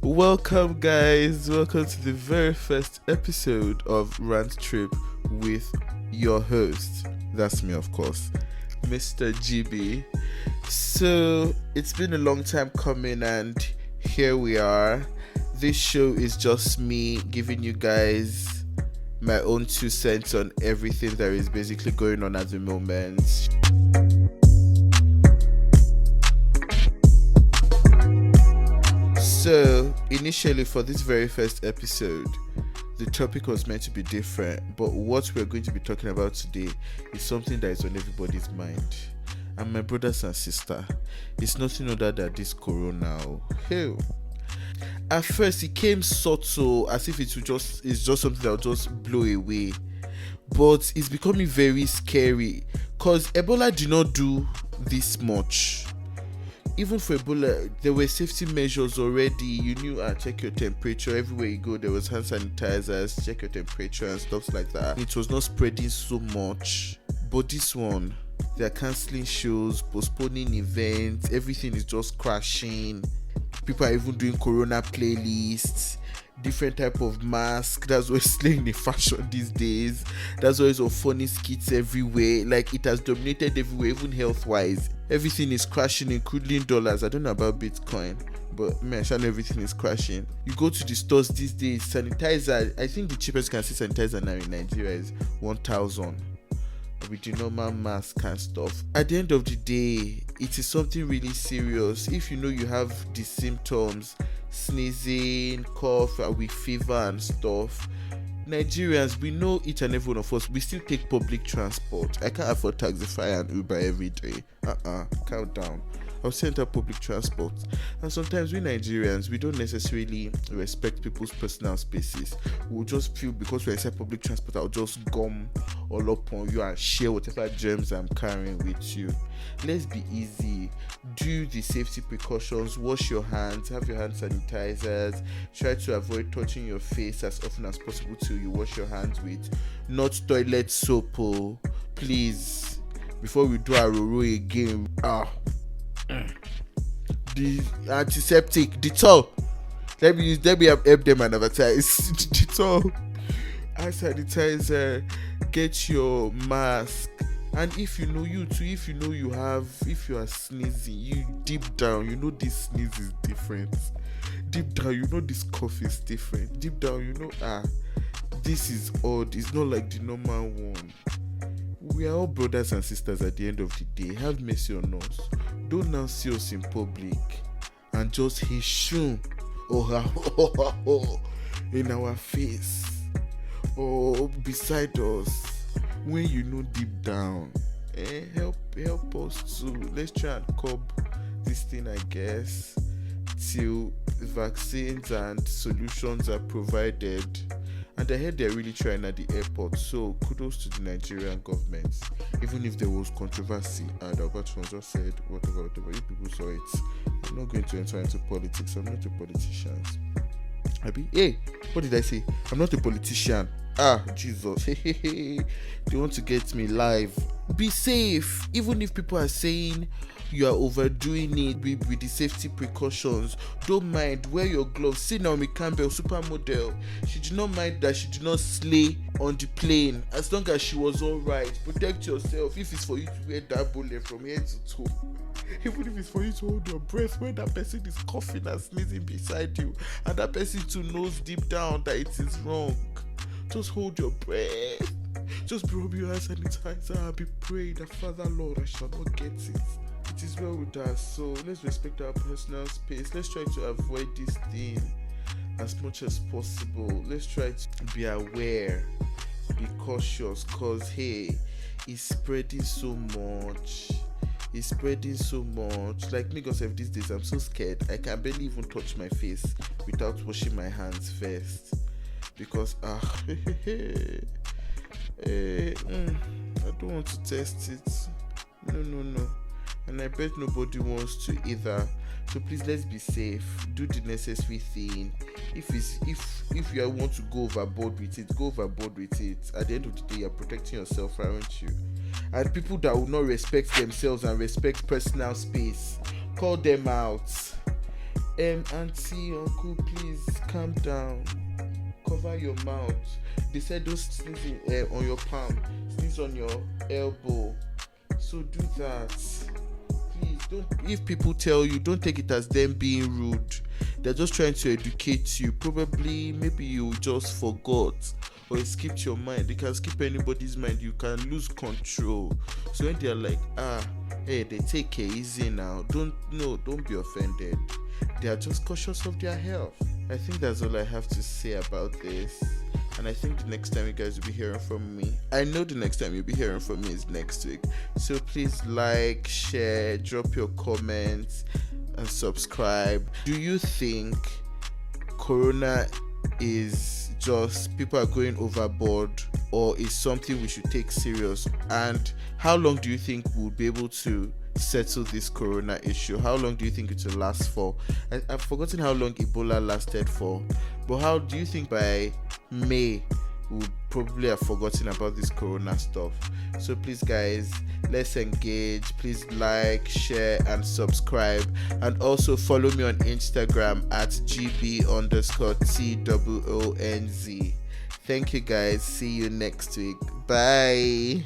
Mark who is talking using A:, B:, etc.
A: Welcome, guys. Welcome to the very first episode of RantTrip with your host. That's me, of course, Mr. GB. So, it's been a long time coming, and here we are. This show is just me giving you guys my own 2 cents on everything that is basically going on at the moment. So, initially for this very first episode, the topic was meant to be different, but what we're going to be talking about today is something that is on everybody's mind. And my brothers and sisters, it's nothing other than this corona. Hell. At first, it came subtle, as if it's just something that will just blow away. But it's becoming very scary, because Ebola did not do this much. Even for Ebola, there were safety measures already. You knew, check your temperature. Everywhere you go, there was hand sanitizers, check your temperature and stuff like that. It was not spreading so much. But this one, they are cancelling shows, postponing events, everything is just crashing. People are even doing corona playlists, different type of mask. That's what's slaying the fashion these days. That's why there's funny skits everywhere. Like, it has dominated everywhere, even health wise. Everything is crashing, including dollars. I don't know about Bitcoin, but man, I know everything is crashing. You go to the stores these days, sanitizer, I think the cheapest you can see sanitizer now in Nigeria is 1,000 with the normal mask and stuff. At the end of the day, it is something really serious. If you know you have the symptoms, sneezing, cough, with fever and stuff, Nigerians, we know each and every one of us, we still take public transport. I can't afford Taxify and Uber every day. Calm down. I'll send out public transport. And sometimes we Nigerians, we don't necessarily respect people's personal spaces. We'll just feel because we're inside public transport, I'll just gum all up on you and share whatever germs I'm carrying with you. Let's be easy. Do the safety precautions. Wash your hands. Have your hand sanitizers. Try to avoid touching your face as often as possible till you wash your hands with not toilet soap. Please, before we do our Roro again. The antiseptic, Dettol. Let me help them and advertise. Dettol, hand sanitizer, get your mask. And if you know if you are sneezing, you deep down, you know this sneeze is different. Deep down, you know this cough is different. Deep down, you know, this is odd. It's not like the normal one. We are all brothers and sisters at the end of the day. Have mercy on us. Don't now see us in public and just hishum in our face or beside us when you know deep down. Help us too. Let's try and curb this thing, I guess, till vaccines and solutions are provided. And I heard they're really trying at the airport, so kudos to the Nigerian government. Even if there was controversy, and Alberto just said whatever, you people saw it. I'm not going to enter into politics. I'm not a politician. Hey, what did I say? I'm not a politician. Jesus. They want to get me live. Be safe. Even if people are saying you are overdoing it with the safety precautions, don't mind. Wear your gloves. See Naomi Campbell, supermodel. She did not mind that she did not slay on the plane, as long as she was alright. Protect yourself. If it's for you to wear that bullet from head to toe, even if it's for you to hold your breath when that person is coughing and sneezing beside you, and that person too knows deep down that it is wrong, just hold your breath. Just rub your hand sanitizer and be praying that, Father Lord, I shall not get it. It is well with us, so let's respect our personal space. Let's try to avoid this thing as much as possible. Let's try to be aware, be cautious, because hey, it's spreading so much. Like me, myself these days, I'm so scared. I can barely even touch my face without washing my hands first, because I don't want to test it. No. And I bet nobody wants to either. So please, let's be safe. Do the necessary thing. If you want to go overboard with it, go overboard with it. At the end of the day, you're protecting yourself, aren't you? And people that will not respect themselves and respect personal space, call them out. Auntie, uncle, please calm down. Cover your mouth. They said don't sneeze on your palm, sneeze on your elbow. So do that. Please don't. If people tell you, don't take it as them being rude. They're just trying to educate you. Probably, maybe you just forgot or it skipped your mind. They can skip anybody's mind. You can lose control. So when they're like, hey, they take it easy now. Don't be offended. They are just cautious of their health. I think that's all I have to say about this. And I think the next time you guys will be hearing from me, I know the next time you'll be hearing from me is next week. So please like, share, drop your comments, and subscribe. Do you think Corona is just people are going overboard, or is something we should take serious? And how long do you think we'll be able to settle this Corona issue? How long do you think it will last for? I've forgotten how long Ebola lasted for, but how do you think by May we'll probably have forgotten about this Corona stuff? So please guys, let's engage. Please like, share, and subscribe, and also follow me on Instagram at gb_TOONZ. Thank you guys. See you next week. Bye.